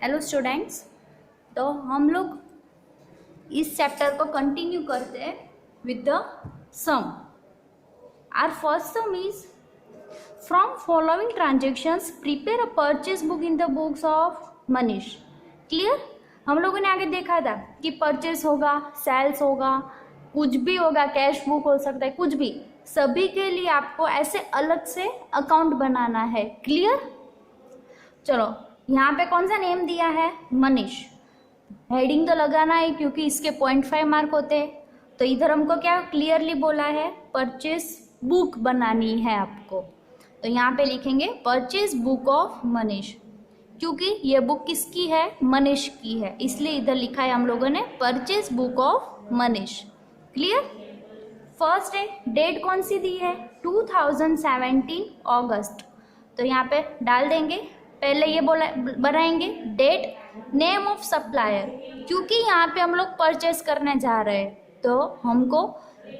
Hello students, तो हम लोग इस चैप्टर को कंटिन्यू करते हैं with the sum. Our first sum is from following transactions prepare a purchase book in the books of Manish. Clear. हम लोगों ने आगे देखा था कि परचेज होगा, सेल्स होगा, कुछ भी होगा, कैश बुक हो सकता है, कुछ भी. सभी के लिए आपको ऐसे अलग से अकाउंट बनाना है. क्लियर. चलो, यहाँ पे कौन सा नेम दिया है? मनीष. हेडिंग तो लगाना है क्योंकि इसके 0.5 मार्क होते हैं. तो इधर हमको क्या क्लियरली बोला है? परचेज बुक बनानी है आपको. तो यहाँ पे लिखेंगे परचेज बुक ऑफ मनीष, क्योंकि ये बुक किसकी है? मनीष की है, इसलिए इधर लिखा है हम लोगों ने purchase book of Manish. Clear. First है, डेट कौन सी दी है? 2017 अगस्त. तो यहाँ पे डाल देंगे. पहले ये बोला बनाएंगे डेट, नेम ऑफ सप्लायर, क्योंकि यहाँ पे हम लोग परचेस करने जा रहे हैं तो हमको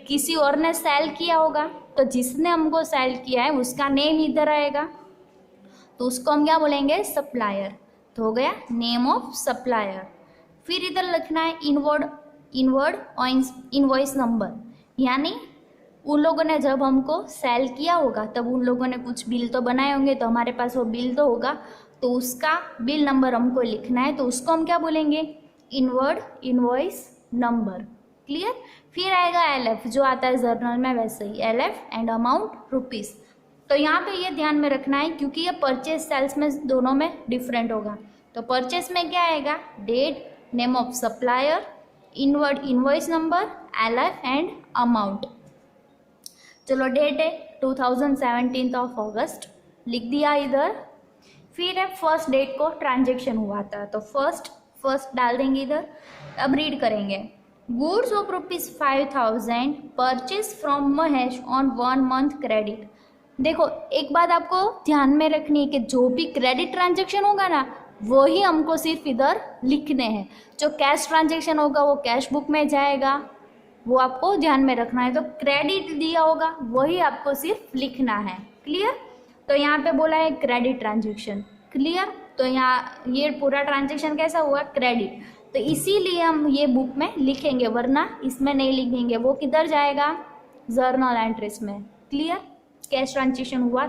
किसी और ने सेल किया होगा, तो जिसने हमको सेल किया है उसका नेम इधर आएगा, तो उसको हम क्या बोलेंगे? सप्लायर. तो हो गया नेम ऑफ सप्लायर. फिर इधर लिखना है इनवर्ड इनवॉइस नंबर, यानी उन लोगों ने जब हमको सेल किया होगा तब उन लोगों ने कुछ बिल तो बनाए होंगे, तो हमारे पास वो बिल तो होगा, तो उसका बिल नंबर हमको लिखना है, तो उसको हम क्या बोलेंगे? Inward invoice number. क्लियर. फिर आएगा LF, जो आता है जर्नल में वैसे ही LF एंड अमाउंट रुपीज़. तो यहाँ पे ये ध्यान में रखना है क्योंकि ये परचेज सेल्स में दोनों में डिफरेंट होगा. तो परचेज में क्या आएगा? Date, name of supplier, inward invoice number, LF and amount. चलो, डेट है 2017 ऑफ अगस्त, लिख दिया इधर. फिर है फर्स्ट डेट को ट्रांजेक्शन हुआ था, तो फर्स्ट डाल देंगे इधर. अब रीड करेंगे. Goods of ₹5,000 purchase from Mahesh on 1 month credit. देखो, एक बात आपको ध्यान में रखनी है कि जो भी क्रेडिट ट्रांजेक्शन होगा ना, वही हमको सिर्फ इधर लिखने हैं. जो कैश ट्रांजेक्शन होगा वो कैश बुक में जाएगा, वो आपको ध्यान में रखना है. तो क्रेडिट दिया होगा वही आपको सिर्फ लिखना है. क्लियर. तो यहाँ पे बोला है क्रेडिट ट्रांजेक्शन. क्लियर. तो यहाँ ये पूरा ट्रांजेक्शन कैसा हुआ? क्रेडिट. तो इसीलिए हम ये बुक में लिखेंगे, वरना इसमें नहीं लिखेंगे. वो किधर जाएगा? जर्नल एंट्रीज में. क्लियर. कैश ट्रांजेक्शन हुआ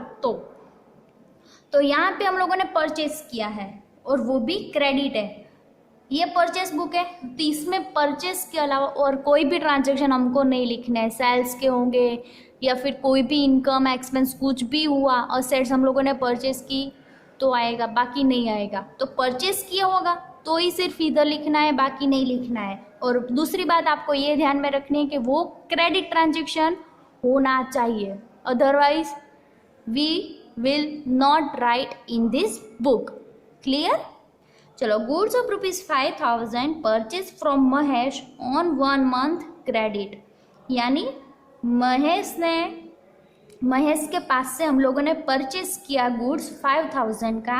तो यहाँ पे हम लोगों ने परचेज किया है और वो भी क्रेडिट है. ये परचेस बुक है, तो इसमें परचेस के अलावा और कोई भी ट्रांजैक्शन हमको नहीं लिखना है. सेल्स के होंगे या फिर कोई भी इनकम एक्सपेंस कुछ भी हुआ, असेट्स हम लोगों ने परचेस की तो आएगा, बाकी नहीं आएगा. तो परचेस किया होगा तो ही सिर्फ इधर लिखना है, बाकी नहीं लिखना है. और दूसरी बात आपको ये ध्यान में रखनी है कि वो क्रेडिट ट्रांजेक्शन होना चाहिए, otherwise we will not write in this book. Clear. चलो, goods of ₹5,000 purchase from Mahesh on 1 month credit, यानी महेश के पास से हम लोगों ने परचेज किया गुड्स 5,000 का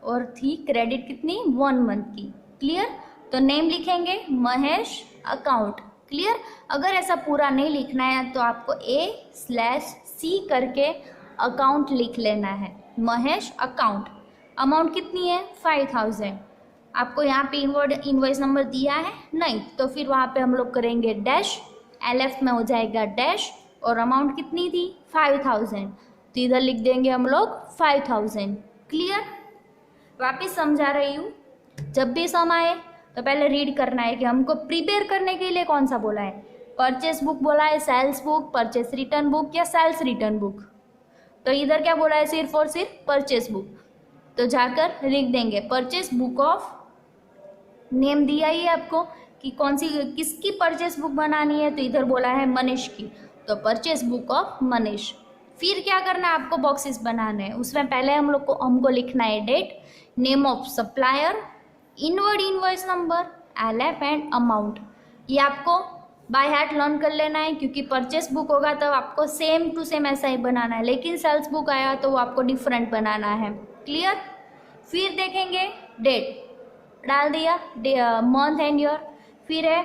और थी क्रेडिट कितनी? 1 month की. क्लियर. तो नेम लिखेंगे महेश अकाउंट. क्लियर. अगर ऐसा पूरा नहीं लिखना है तो आपको A/C करके अकाउंट लिख लेना है, महेश अकाउंट. अमाउंट कितनी है? 5,000. आपको यहाँ पे इनवर्ड इनवॉइस नंबर दिया है नहीं, तो फिर वहाँ पे हम लोग करेंगे डैश, LF में हो जाएगा डैश, और अमाउंट कितनी थी? 5,000, तो इधर लिख देंगे हम लोग 5,000. क्लियर. वापिस समझा रही हूँ. जब भी सम आए तो पहले रीड करना है कि हमको प्रिपेयर करने के लिए कौन सा बोला है. परचेस बुक बोला है, sales book, purchase return book या सेल्स रिटर्न बुक. तो इधर क्या बोला है? सिर्फ और सिर्फ परचेस बुक. तो जाकर लिख देंगे परचेस बुक ऑफ, नेम दिया ही है आपको कि कौन सी किसकी परचेस बुक बनानी है, तो इधर बोला है मनीष की, तो परचेस बुक ऑफ मनीष. फिर क्या करना है? आपको बॉक्सेस बनाने हैं. उसमें पहले हमको लिखना है date, name of supplier, inward invoice number, LF and amount. ये आपको बाय हार्ट लर्न कर लेना है क्योंकि परचेस बुक होगा तब आपको सेम टू सेम ऐसा ही बनाना है, लेकिन सेल्स बुक आया तो वो आपको डिफरेंट बनाना है. क्लियर. फिर देखेंगे डेट डाल दिया, मंथ एंड ईयर. फिर है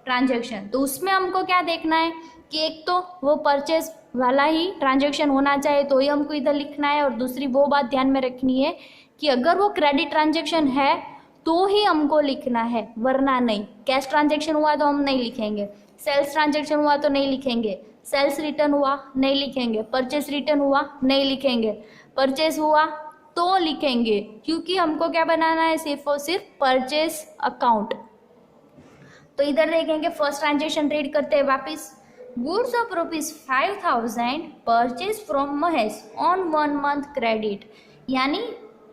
ट्रांजैक्शन, तो उसमें हमको क्या देखना है कि एक तो वो परचेज वाला ही ट्रांजैक्शन होना चाहिए तो ही हमको इधर लिखना है, और दूसरी वो बात ध्यान में रखनी है कि अगर वो क्रेडिट ट्रांजैक्शन है तो ही हमको लिखना है, वरना नहीं। कैश ट्रांजेक्शन हुआ तो हम नहीं लिखेंगे, सेल्स ट्रांजेक्शन हुआ तो नहीं लिखेंगे, सेल्स रिटर्न हुआ नहीं लिखेंगे, परचेस रिटर्न हुआ नहीं लिखेंगे, परचेस हुआ तो लिखेंगे, क्योंकि हमको क्या बनाना है, सिर्फ और सिर्फ परचेस अकाउंट। तो इधर देखेंगे फर्स्ट ट्रांजेक्शन रीड करते हैं वापिस। Goods of ₹5,000 purchase from Mahesh on 1 month credit, यानी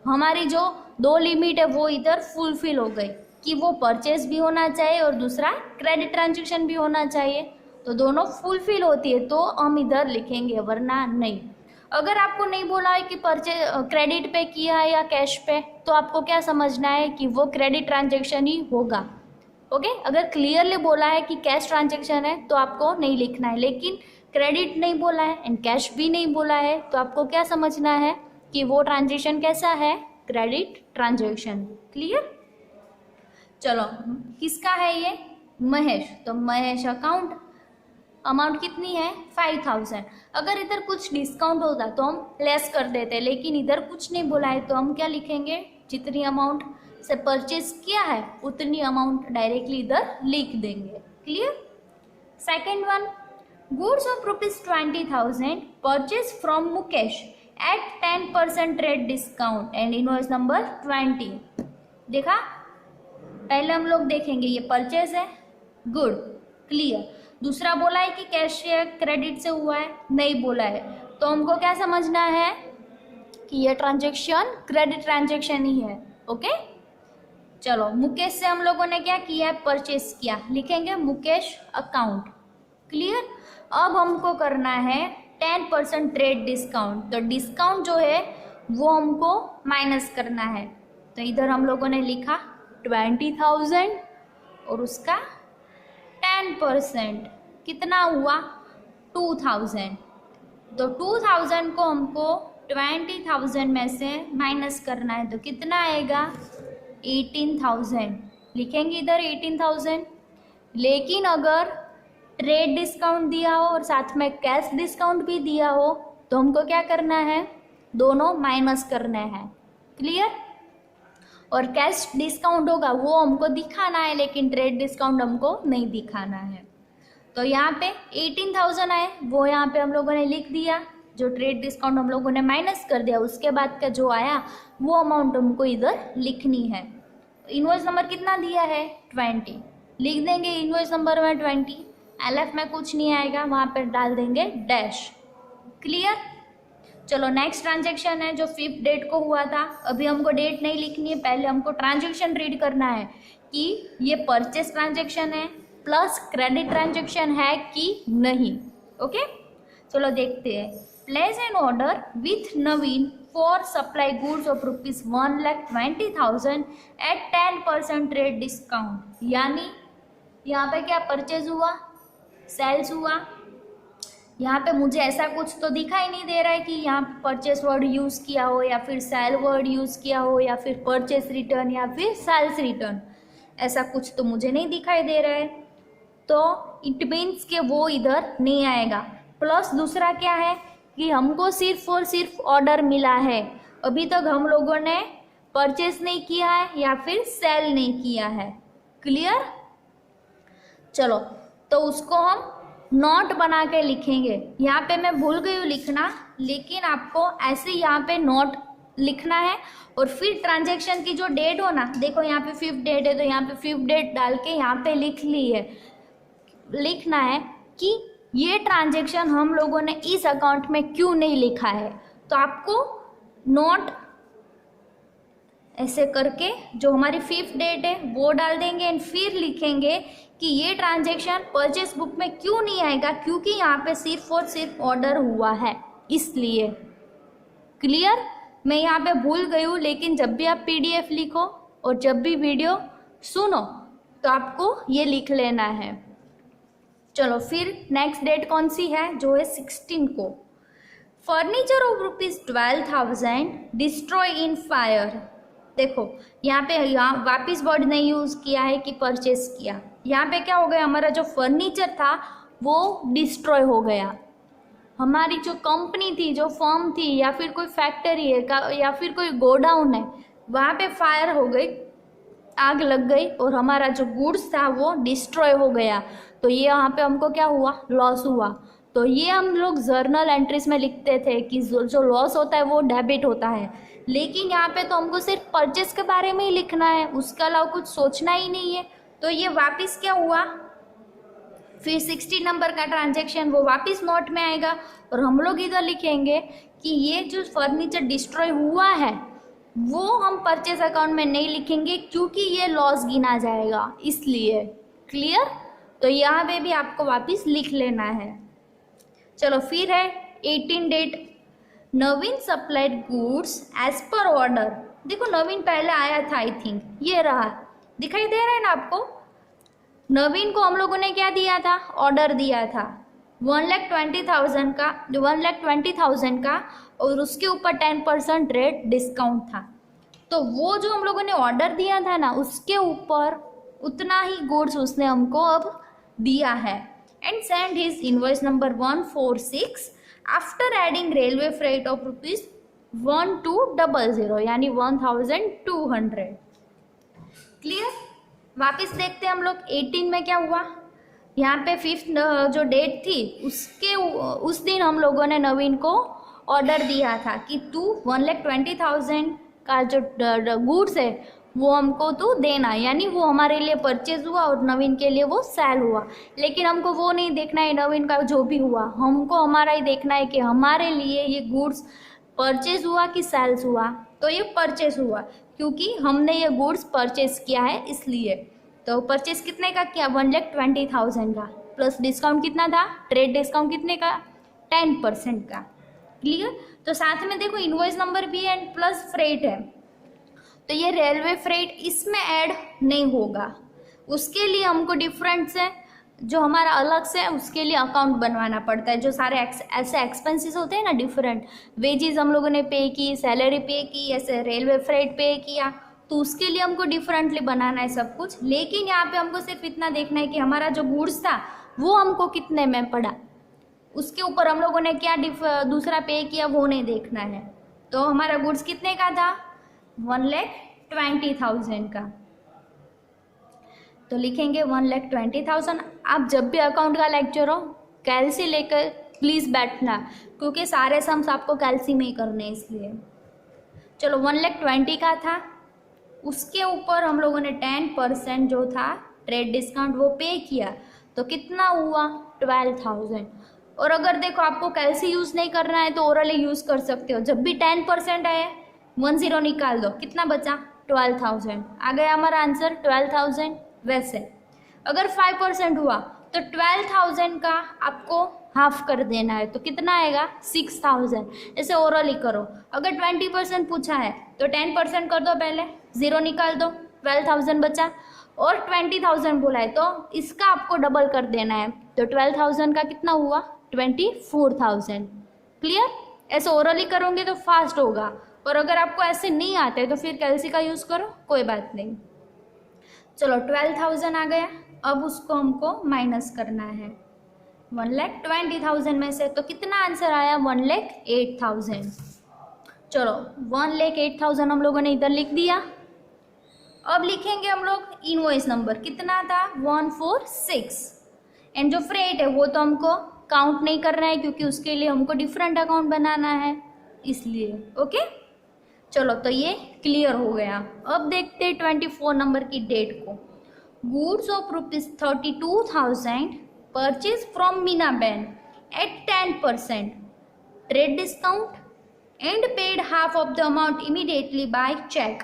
हमारी जो 2 लिमिट है वो इधर फुलफिल हो गई कि वो परचेज भी होना चाहिए और दूसरा क्रेडिट ट्रांजेक्शन भी होना चाहिए, तो दोनों फुलफिल होती है तो हम इधर लिखेंगे, वरना नहीं। अगर आपको नहीं बोला है कि क्रेडिट पे किया है या कैश पे, तो आपको क्या समझना है कि वो क्रेडिट ट्रांजेक्शन ही होगा। ओके, अगर क्लियरली बोला है कि कैश ट्रांजेक्शन है तो आपको नहीं लिखना है, लेकिन क्रेडिट नहीं बोला है एंड कैश भी नहीं बोला है तो आपको क्या समझना है कि वो ट्रांजेक्शन कैसा है, क्रेडिट ट्रांजेक्शन। क्लियर? चलो, किसका है ये, महेश, तो महेश अकाउंट, अमाउंट कितनी है 5,000। अगर इधर कुछ डिस्काउंट होता तो हम लेस कर देते, लेकिन इधर कुछ नहीं बोला है तो हम क्या लिखेंगे, जितनी अमाउंट से परचेज किया है उतनी अमाउंट डायरेक्टली इधर लिख देंगे। Clear? Second one, goods of ₹20,000 purchase from Mukesh at 10% trade discount and invoice number 20। देखा, पहले हम लोग देखेंगे ये परचेज है, गुड, क्लियर। दूसरा बोला है कि कैश या क्रेडिट से हुआ है, नहीं बोला है, तो हमको क्या समझना है कि ये ट्रांजेक्शन क्रेडिट ट्रांजेक्शन ही है। ओके, चलो, मुकेश से हम लोगों ने क्या किया है, परचेस किया, लिखेंगे मुकेश अकाउंट। क्लियर? अब हमको करना है 10% ट्रेड डिस्काउंट, तो डिस्काउंट जो है वो हमको माइनस करना है, तो इधर हम लोगों ने लिखा 20,000 और उसका 10% कितना हुआ 2,000, तो 2,000 को हमको 20,000 में से माइनस करना है, तो कितना आएगा 18,000, लिखेंगे इधर 18,000। लेकिन अगर ट्रेड डिस्काउंट दिया हो और साथ में कैश डिस्काउंट भी दिया हो तो हमको क्या करना है, दोनों माइनस करने हैं। क्लियर? और कैश डिस्काउंट होगा वो हमको दिखाना है, लेकिन ट्रेड डिस्काउंट हमको नहीं दिखाना है। तो यहाँ पे 18,000 आए, वो यहाँ पे हम लोगों ने लिख दिया, जो ट्रेड डिस्काउंट हम लोगों ने माइनस कर दिया, उसके बाद का जो आया वो अमाउंट हमको इधर लिखनी है। इनवॉइस नंबर कितना दिया है 20, लिख देंगे इनवॉइस नंबर में 20, LF में कुछ नहीं आएगा, वहाँ पर डाल देंगे डैश। क्लियर? चलो, नेक्स्ट ट्रांजेक्शन है जो 5th डेट को हुआ था। अभी हमको डेट नहीं लिखनी है, पहले हमको ट्रांजेक्शन रीड करना है कि ये परचेस ट्रांजेक्शन है प्लस क्रेडिट ट्रांजेक्शन है कि नहीं। ओके, चलो देखते हैं। Place an order with Naveen for supply goods of ₹1,20,000 at 10% trade discount, यानी यहाँ पे क्या परचेज हुआ, सेल्स हुआ। यहाँ पे मुझे ऐसा कुछ तो दिखाई नहीं दे रहा है कि यहाँ परचेस वर्ड यूज़ किया हो या फिर सेल वर्ड यूज़ किया हो या फिर परचेस रिटर्न या फिर सेल्स रिटर्न, ऐसा कुछ तो मुझे नहीं दिखाई दे रहा है, तो इट मीन्स कि वो इधर नहीं आएगा। प्लस दूसरा क्या है कि हमको सिर्फ और सिर्फ ऑर्डर मिला है, अभी तक हम लोगों ने परचेस नहीं किया है या फिर सेल नहीं किया है। क्लियर? चलो, तो उसको हम नोट बना के लिखेंगे। यहाँ पे मैं भूल गई हूँ लिखना, लेकिन आपको ऐसे यहाँ पे नोट लिखना है और फिर ट्रांजैक्शन की जो डेट हो ना, देखो यहाँ पे 5th डेट है तो यहाँ पे 5th डेट डाल के यहाँ पे लिख ली है, लिखना है कि ये ट्रांजैक्शन हम लोगों ने इस अकाउंट में क्यों नहीं लिखा है। तो आपको नोट ऐसे करके जो हमारी 5th डेट है वो डाल देंगे एंड फिर लिखेंगे कि ये ट्रांजैक्शन परचेस बुक में क्यों नहीं आएगा, क्योंकि यहाँ पे सिर्फ और सिर्फ ऑर्डर हुआ है इसलिए। क्लियर? मैं यहाँ पे भूल गई हूँ, लेकिन जब भी आप PDF लिखो और जब भी वीडियो सुनो तो आपको ये लिख लेना है। चलो, फिर नेक्स्ट डेट कौन सी है, जो है 16 को। Furniture of ₹12,000 destroy in fire. देखो यहाँ पे वापिस वर्ड नहीं यूज़ किया है कि परचेस किया, यहाँ पे क्या हो गया, हमारा जो फर्नीचर था वो डिस्ट्रॉय हो गया। हमारी जो कंपनी थी, जो फर्म थी या फिर कोई फैक्ट्री है या फिर कोई गोडाउन है, वहाँ पे फायर हो गई आग लग गई और हमारा जो गुड्स था वो डिस्ट्रॉय हो गया, तो ये यहाँ पे हमको क्या हुआ, लॉस हुआ। तो ये हम लोग जर्नल एंट्रीज में लिखते थे कि जो लॉस होता है वो डेबिट होता है, लेकिन यहाँ पे तो हमको सिर्फ परचेस के बारे में ही लिखना है, उसके अलावा कुछ सोचना ही नहीं है। तो ये वापस क्या हुआ, फिर 60 नंबर का ट्रांजैक्शन वो वापस नोट में आएगा और हम लोग इधर लिखेंगे कि ये जो फर्नीचर डिस्ट्रॉय हुआ है वो हम परचेस अकाउंट में नहीं लिखेंगे क्योंकि ये लॉस गिना जाएगा, इसलिए। क्लियर? तो यहाँ पे भी आपको वापस लिख लेना है। चलो फिर है 18 date, Naveen supplied goods as per order. देखो नवीन पहले आया था, आई थिंक ये रहा, दिखाई दे रहा है ना आपको। नवीन को हम लोगों ने क्या दिया था, ऑर्डर दिया था 1,20,000 का, जो 1,20,000 का, और उसके ऊपर 10% रेट डिस्काउंट था। तो वो जो हम लोगों ने ऑर्डर दिया था ना, उसके ऊपर उतना ही गुड्स उसने हमको अब दिया है। And send his invoice number 146 after adding railway freight of ₹1200, यानी 1,200। क्लियर? वापस देखते हैं हम लोग 18 में क्या हुआ। यहाँ पे 5th जो डेट थी उस दिन हम लोगों ने नवीन को ऑर्डर दिया था कि तू 1,20,000 का जो गुड्स है वो हमको तू देना, यानी वो हमारे लिए परचेज हुआ और नवीन के लिए वो सेल हुआ। लेकिन हमको वो नहीं देखना है नवीन का जो भी हुआ, हमको हमारा ही देखना है कि हमारे लिए ये गुड्स परचेज हुआ कि सेल्स हुआ। तो ये परचेज हुआ क्योंकि हमने ये गुड्स परचेज किया है, इसलिए। तो परचेज कितने का किया, 1,20,000 का, प्लस डिस्काउंट कितना था, ट्रेड डिस्काउंट कितने का, 10% का। क्लियर? तो साथ में देखो इनवॉइस नंबर भी है प्लस फ्रेट है, तो ये रेलवे फ्रेट इसमें ऐड नहीं होगा, उसके लिए हमको डिफरेंट से जो हमारा अलग से उसके लिए अकाउंट बनवाना पड़ता है। जो सारे ऐसे एक्सपेंसेस होते हैं ना डिफरेंट, वेजेस हम लोगों ने पे की, सैलरी पे की, ऐसे रेलवे फ्रेट पे किया, तो उसके लिए हमको डिफरेंटली बनाना है सब कुछ। लेकिन यहाँ पे हमको सिर्फ इतना देखना है कि हमारा जो गुड्स था वो हमको कितने में पड़ा, उसके ऊपर हम लोगों ने क्या दूसरा पे किया वो नहीं देखना है। तो हमारा गुड्स कितने का था, 1,20,000 का, तो लिखेंगे 1,20,000। आप जब भी अकाउंट का लेक्चर हो कैलसी लेकर प्लीज़ बैठना, क्योंकि सारे सम्स आपको कैलसी में ही करने हैं, इसलिए। चलो 1,20,000 का था, उसके ऊपर हम लोगों ने 10% जो था ट्रेड डिस्काउंट वो पे किया, तो कितना हुआ, 12,000। और अगर देखो आपको कैलसी यूज़ नहीं करना है तो ओरली यूज़ कर सकते हो। जब भी 10% आए 10 निकाल दो, कितना बचा, 12,000। आ गया हमारा आंसर 12,000। वैसे अगर 5% हुआ तो 12,000 का आपको हाफ कर देना है, तो कितना आएगा, 6,000। ऐसे ओरली करो। अगर 20% पूछा है तो 10% कर दो, पहले 0 निकाल दो, 12,000 बचा। और 20,000 बोला है तो इसका आपको डबल कर देना है, तो 12,000 का कितना हुआ, 24,000। क्लियर? ऐसे ओरली करोगे तो फास्ट होगा, और अगर आपको ऐसे नहीं आते तो फिर कैलसी का यूज़ करो, कोई बात नहीं। चलो 12,000 आ गया, अब उसको हमको माइनस करना है 1,20,000 में से, तो कितना आंसर आया, 1,08,000। चलो 1,08,000 हम लोगों ने इधर लिख दिया। अब लिखेंगे हम लोग इनवॉइस नंबर, कितना था, 146। एंड जो फ्रेट है वो तो हमको काउंट नहीं करना है क्योंकि उसके लिए हमको डिफरेंट अकाउंट बनाना है, इसलिए। ओके, चलो तो ये क्लियर हो गया। अब देखते हैं 24 नंबर की डेट को। Goods of ₹32,000 purchase from Meena Bain at 10% trade discount and paid half of the amount immediately by cheque.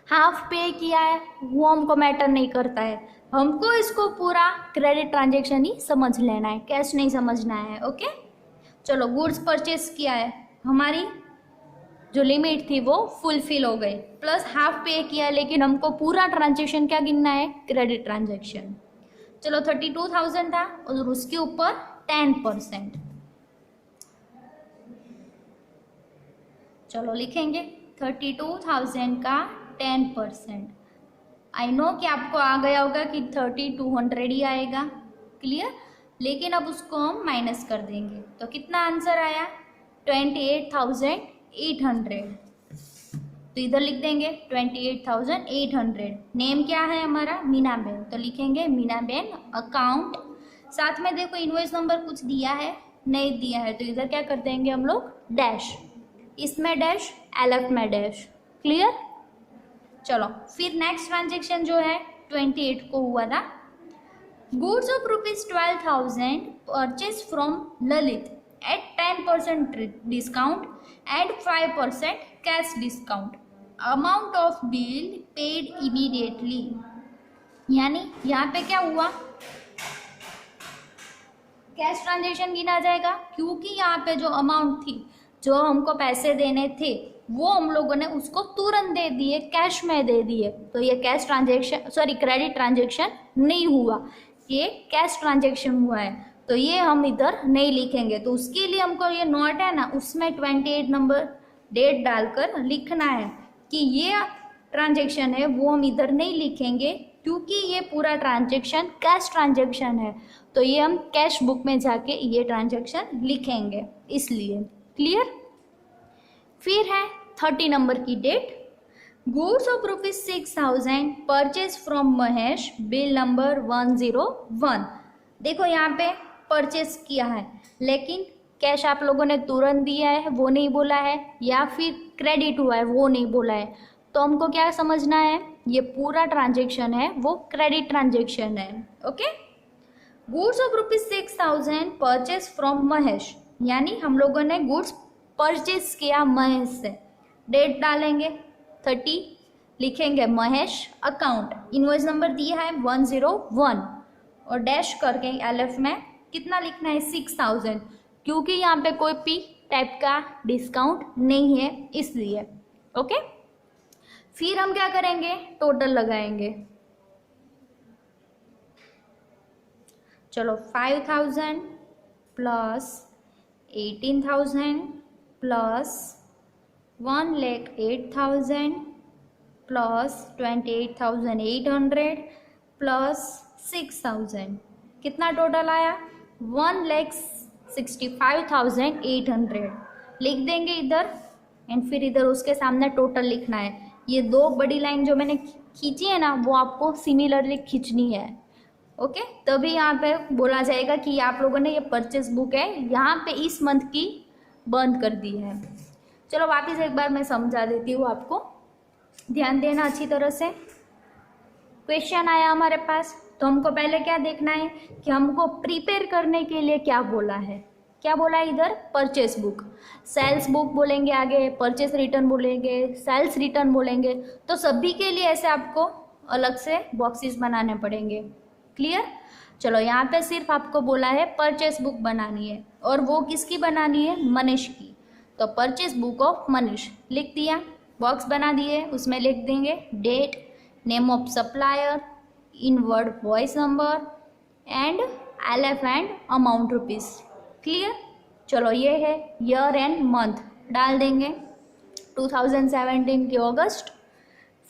Half पे किया है वो हमको मैटर नहीं करता है, हमको इसको पूरा क्रेडिट ट्रांजेक्शन ही समझ लेना है, कैश नहीं समझना है। ओके, चलो गुड्स परचेज किया है, हमारी जो लिमिट थी वो फुलफिल हो गई, प्लस हाफ पे किया, लेकिन हमको पूरा ट्रांजेक्शन क्या गिनना है, क्रेडिट ट्रांजेक्शन। चलो 32,000 था और उसके ऊपर 10%। चलो लिखेंगे 32,000 का 10%। आई नो कि आपको आ गया होगा कि 3,200 ही आएगा, क्लियर। लेकिन अब उसको हम माइनस कर देंगे, तो कितना आंसर आया, 28,800। तो इधर लिख देंगे 28,800। नेम क्या है हमारा, मीना बेन, तो लिखेंगे मीना बेन अकाउंट। साथ में देखो इनवॉइस नंबर कुछ दिया है, नहीं दिया है, तो इधर क्या कर देंगे हम लोग, डैश, इसमें डैश, एलएफ में डैश। क्लियर। चलो फिर नेक्स्ट ट्रांजेक्शन जो है 28 को हुआ था, goods of ₹12,000 purchase from Lalit at 10% discount and 5% cash discount, amount of bill paid immediately. यानी यहाँ पे क्या हुआ, कैश ट्रांजेक्शन गिना जाएगा, क्योंकि यहाँ पे जो अमाउंट थी, जो हमको पैसे देने थे, वो हम लोगों ने उसको तुरंत दे दिए, कैश में दे दिए, तो ये cash transaction, sorry credit transaction नहीं हुआ, ये कैश ट्रांजेक्शन हुआ है, तो ये हम इधर नहीं लिखेंगे। तो उसके लिए हमको ये नोट है ना, उसमें 28 नंबर डेट डालकर लिखना है कि ये ट्रांजेक्शन है, वो हम इधर नहीं लिखेंगे, क्योंकि ये पूरा ट्रांजेक्शन कैश ट्रांजेक्शन है, तो ये हम कैश बुक में जाके ये ट्रांजेक्शन लिखेंगे, इसलिए। क्लियर। फिर है 30 नंबर की date, goods of ₹6,000 purchase from Mahesh, bill number 101। देखो यहाँ पे परचेज किया है, लेकिन कैश आप लोगों ने तुरंत दिया है, वो नहीं बोला है, या फिर क्रेडिट हुआ है, वो नहीं बोला है, तो हमको क्या समझना है, ये पूरा ट्रांजेक्शन है वो क्रेडिट ट्रांजेक्शन है। Okay. Goods of ₹6,000 purchase from Mahesh, यानी हम लोगों ने गुड्स परचेज किया महेश से, डेट डालेंगे 30, लिखेंगे महेश अकाउंट, इनवॉइस नंबर दिया है 101 और डैश करके एलएफ में कितना लिखना है 6,000, क्योंकि यहाँ पे कोई भी टाइप का डिस्काउंट नहीं है, इसलिए। ओके। फिर हम क्या करेंगे, टोटल लगाएंगे। चलो 5,000 प्लस 18,000 प्लस 1,08,000 प्लस 28,800 प्लस 6,000, कितना टोटल आया, 1,65,800 लिख देंगे इधर, एंड फिर इधर उसके सामने टोटल लिखना है। ये दो बड़ी लाइन जो मैंने खींची है ना, वो आपको सिमिलरली खींचनी है। ओके, तभी यहाँ पे बोला जाएगा कि आप लोगों ने ये परचेस बुक है यहाँ पे इस मंथ की बंद कर दी है। चलो वापस एक बार मैं समझा देती हूँ आपको, ध्यान देना अच्छी तरह से। क्वेश्चन आया हमारे पास, तो हमको पहले क्या देखना है कि हमको प्रिपेयर करने के लिए क्या बोला है। क्या बोला है इधर, परचेस बुक, सेल्स बुक बोलेंगे, आगे परचेस रिटर्न बोलेंगे, सेल्स रिटर्न बोलेंगे, तो सभी के लिए ऐसे आपको अलग से बॉक्सेस बनाने पड़ेंगे। क्लियर। चलो यहाँ पे सिर्फ आपको बोला है परचेस बुक बनानी है, और वो किसकी बनानी है, मनीष की, तो परचेस बुक ऑफ मनीष लिख दिया, बॉक्स बना दिए, उसमें लिख देंगे date, name of supplier, inward voice number and L F and amount rupees. Clear. चलो ये है ईयर एंड मंथ डाल देंगे, 2017 की अगस्त,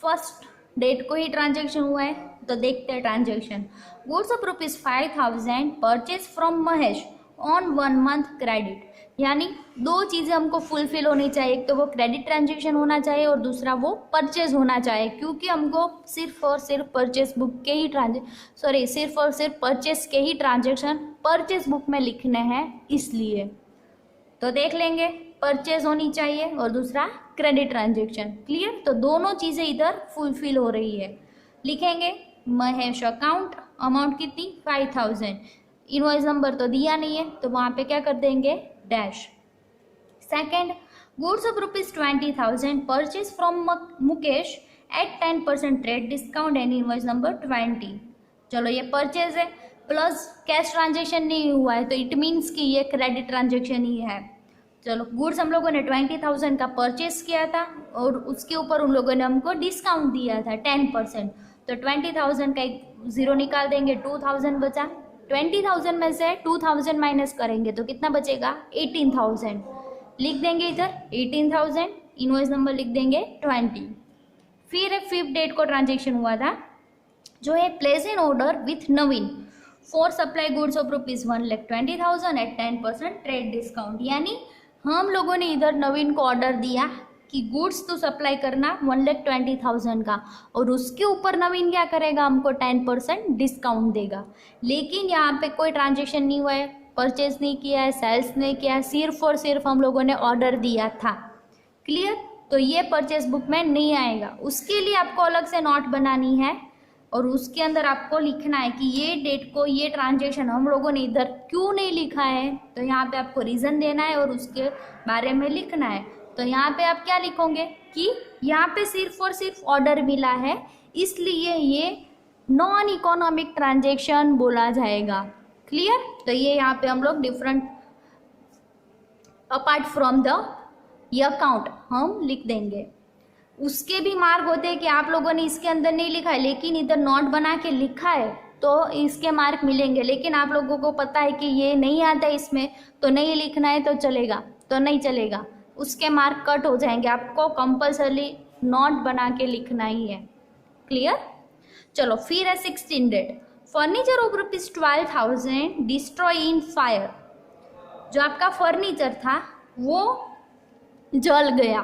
फर्स्ट डेट को ही ट्रांजेक्शन हुआ है, तो देखते हैं transaction. Goods of ₹5,000 purchase from Mahesh on 1 month credit, यानी दो चीज़ें हमको फुलफिल होनी चाहिए, एक तो वो क्रेडिट ट्रांजेक्शन होना चाहिए और दूसरा वो परचेज होना चाहिए, क्योंकि हमको सिर्फ और सिर्फ परचेज बुक के ही सिर्फ और सिर्फ परचेज के ही ट्रांजेक्शन परचेज बुक में लिखने हैं, इसलिए। तो देख लेंगे, परचेज होनी चाहिए और दूसरा क्रेडिट ट्रांजेक्शन। क्लियर। तो दोनों चीज़ें इधर फुलफिल हो रही है। लिखेंगे महेश अकाउंट, अमाउंट कितनी 5,000, इनवॉइस नंबर तो दिया नहीं है, तो वहाँ पे क्या कर देंगे dash. Second, goods of ₹20,000 purchase from Mukesh at 10% trade discount and invoice number 20। चलो ये परचेज है, प्लस कैश ट्रांजेक्शन नहीं हुआ है, तो इट मीन्स कि ये क्रेडिट ट्रांजेक्शन ही है। चलो गुड्स हम लोगों ने 20,000 का परचेज किया था और उसके ऊपर उन लोगों ने हमको डिस्काउंट दिया था 10%, तो 20,000 का एक जीरो निकाल देंगे, 2,000 बचा। 20,000 में से 2,000 माइनस करेंगे तो कितना बचेगा 18,000, लिख देंगे इधर 18,000, इनवॉइस नंबर लिख देंगे 20। फिर 5th डेट को ट्रांजेक्शन हुआ था, जो है place in order with Naveen for supply goods of ₹1,20,000 at 10% trade discount, यानी हम लोगों ने इधर नवीन को ऑर्डर दिया कि गुड्स तो सप्लाई करना 1,20,000 का, और उसके ऊपर नवीन क्या करेगा, हमको 10% डिस्काउंट देगा। लेकिन यहाँ पे कोई ट्रांजेक्शन नहीं हुआ है, परचेज नहीं किया है, सेल्स नहीं किया है, सिर्फ और सिर्फ हम लोगों ने ऑर्डर दिया था। क्लियर? तो ये परचेज बुक में नहीं आएगा। उसके लिए आपको अलग से नोट बनानी है और उसके अंदर आपको लिखना है कि ये डेट को ये ट्रांजेक्शन हम लोगों ने इधर क्यों नहीं लिखा है, तो यहाँ पे आपको रीज़न देना है और उसके बारे में लिखना है। तो यहाँ पे आप क्या लिखोगे कि यहाँ पे सिर्फ और सिर्फ ऑर्डर मिला है, इसलिए ये नॉन इकोनॉमिक ट्रांजेक्शन बोला जाएगा। क्लियर? तो ये यहाँ पे हम लोग डिफरेंट अपार्ट फ्रॉम द ये अकाउंट हम लिख देंगे। उसके भी मार्क होते हैं कि आप लोगों ने इसके अंदर नहीं लिखा है लेकिन इधर नोट बना के लिखा है तो इसके मार्क मिलेंगे। लेकिन आप लोगों को पता है कि ये नहीं आता है इसमें, तो नहीं लिखना है तो चलेगा, तो नहीं चलेगा, उसके मार्क कट हो जाएंगे। आपको कंपल्सरी नोट बना के लिखना ही है। क्लियर? चलो फिर है 16 date. Furniture of ₹12,000 destroy in fire. जो आपका फर्नीचर था वो जल गया,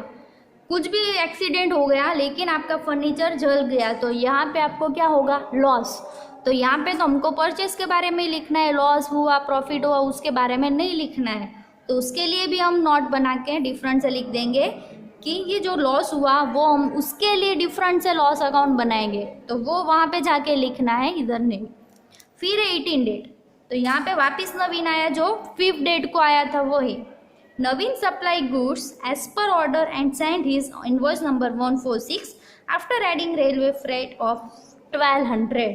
कुछ भी एक्सीडेंट हो गया लेकिन आपका फर्नीचर जल गया, तो यहाँ पे आपको क्या होगा, लॉस। तो यहाँ पे तो हमको परचेस के बारे में लिखना है, लॉस हुआ प्रॉफिट हुआ उसके बारे में नहीं लिखना है। तो उसके लिए भी हम नोट बना के डिफरेंट से लिख देंगे कि ये जो लॉस हुआ वो हम उसके लिए डिफरेंट से लॉस अकाउंट बनाएंगे, तो वो वहाँ पे जाके लिखना है, इधर नहीं। फिर 18 डेट। तो यहाँ पे वापस नवीन आया, जो 5th डेट को आया था वो ही। Naveen supply goods as per order and sent his invoice number 146 after adding railway freight of 1200।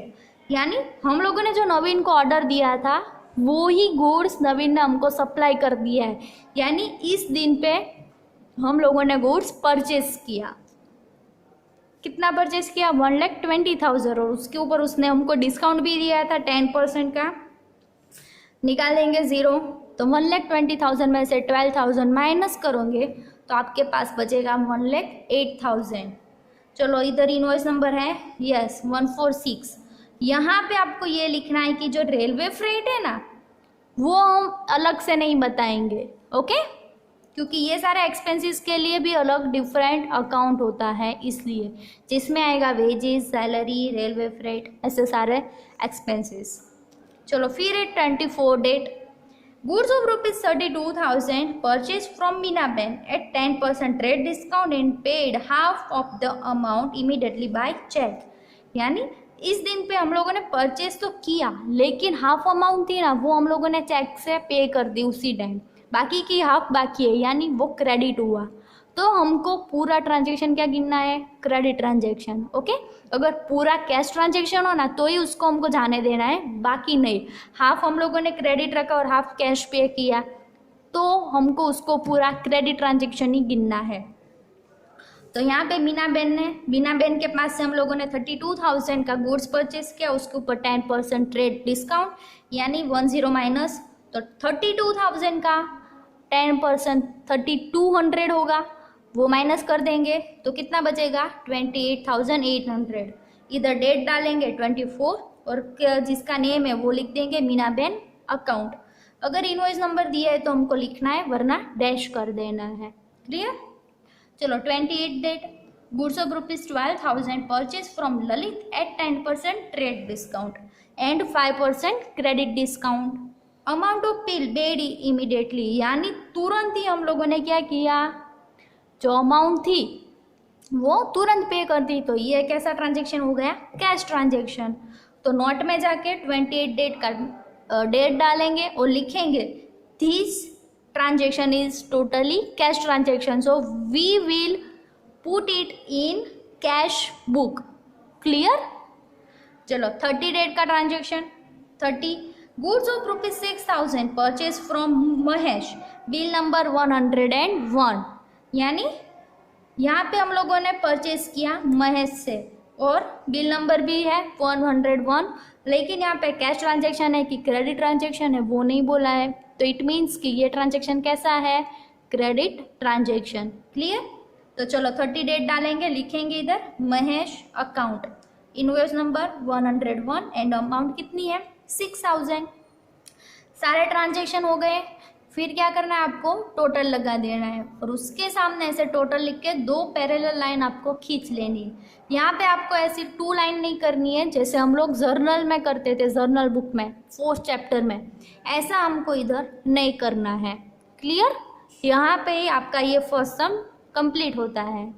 यानी हम लोगों ने जो नवीन को ऑर्डर दिया था वो ही गुड्स नवीन ने हमको सप्लाई कर दिया है। यानी इस दिन पे हम लोगों ने गुड्स परचेस किया। कितना परचेस किया, 1,20,000, और उसके ऊपर उसने हमको डिस्काउंट भी दिया था 10% का। निकाल देंगे 0, तो 1,20,000 में से 12,000 माइनस करोगे तो आपके पास बचेगा 1,08,000। चलो इधर इनवॉइस नंबर है, यस 146। यहाँ पे आपको ये लिखना है कि जो रेलवे फ्रेट है ना वो हम अलग से नहीं बताएंगे, ओके, क्योंकि ये सारे एक्सपेंसेस के लिए भी अलग डिफरेंट अकाउंट होता है, इसलिए जिसमें आएगा वेजेस, सैलरी, रेलवे फ्रेट, ऐसे सारे एक्सपेंसेस। चलो फिर 24 date. Goods of ₹32,000 purchased from Minaben at 10% trade discount and paid half of the amount immediately by check। यानी इस दिन पे हम लोगों ने परचेज तो किया लेकिन हाफ अमाउंट थी ना वो हम लोगों ने चेक से पे कर दी उसी टाइम, बाकी की हाफ बाकी है, यानी वो क्रेडिट हुआ। तो हमको पूरा ट्रांजेक्शन क्या गिनना है, क्रेडिट ट्रांजेक्शन, ओके। अगर पूरा कैश ट्रांजेक्शन हो ना तो ही उसको हमको जाने देना है, बाकी नहीं। हाफ हम लोगों ने क्रेडिट रखा और हाफ कैश पे किया तो हमको उसको पूरा क्रेडिट ट्रांजेक्शन ही गिनना है। तो यहाँ पे मीना बेन के पास से हम लोगों ने 32,000 का गुड्स परचेस किया, उसके ऊपर 10% ट्रेड डिस्काउंट यानी 10 माइनस, तो 32,000 का 10% 3200 होगा, वो माइनस कर देंगे तो कितना बचेगा 28,800। इधर डेट डालेंगे 24 और जिसका नेम है वो लिख देंगे मीना बेन अकाउंट। अगर इनवॉइस नंबर दिया है तो हमको लिखना है, वरना डैश कर देना है। क्लियर? चलो 28 date. Goods of ₹12,000 purchase from Lalit at 10% trade discount and 5% credit discount. Amount of bill paid immediately, यानी तुरंत ही हम लोगों ने क्या किया, जो अमाउंट थी वो तुरंत पे कर दी। तो ये कैसा ट्रांजेक्शन हो गया, कैश ट्रांजेक्शन। तो नोट में जाके 28 डेट का डेट डालेंगे और लिखेंगे this transaction is totally cash transaction, so we will put it in cash book. Clear? चलो 30 डेट का transaction. 30 goods of ₹6,000 purchase from Mahesh, bill number 101। यानी यहाँ पे हम लोगों ने परचेज किया महेश से और बिल नंबर भी है 101, लेकिन यहाँ पे कैश ट्रांजेक्शन है कि क्रेडिट ट्रांजेक्शन है वो नहीं बोला है, तो इट मीन्स कि ये ट्रांजेक्शन कैसा है, क्रेडिट ट्रांजेक्शन। क्लियर? तो चलो 30 डेट डालेंगे, लिखेंगे इधर Mahesh account, invoice number 101 and amount कितनी है 6,000। सारे ट्रांजेक्शन हो गए। फिर क्या करना है आपको, टोटल लगा देना है और उसके सामने ऐसे टोटल लिख के 2 पैरेलल लाइन आपको खींच लेनी है। यहाँ पे आपको ऐसी 2 लाइन नहीं करनी है जैसे हम लोग जर्नल में करते थे, जर्नल बुक में 4th चैप्टर में, ऐसा हमको इधर नहीं करना है। क्लियर? यहाँ पे ही आपका ये फर्स्ट सम कंप्लीट होता है।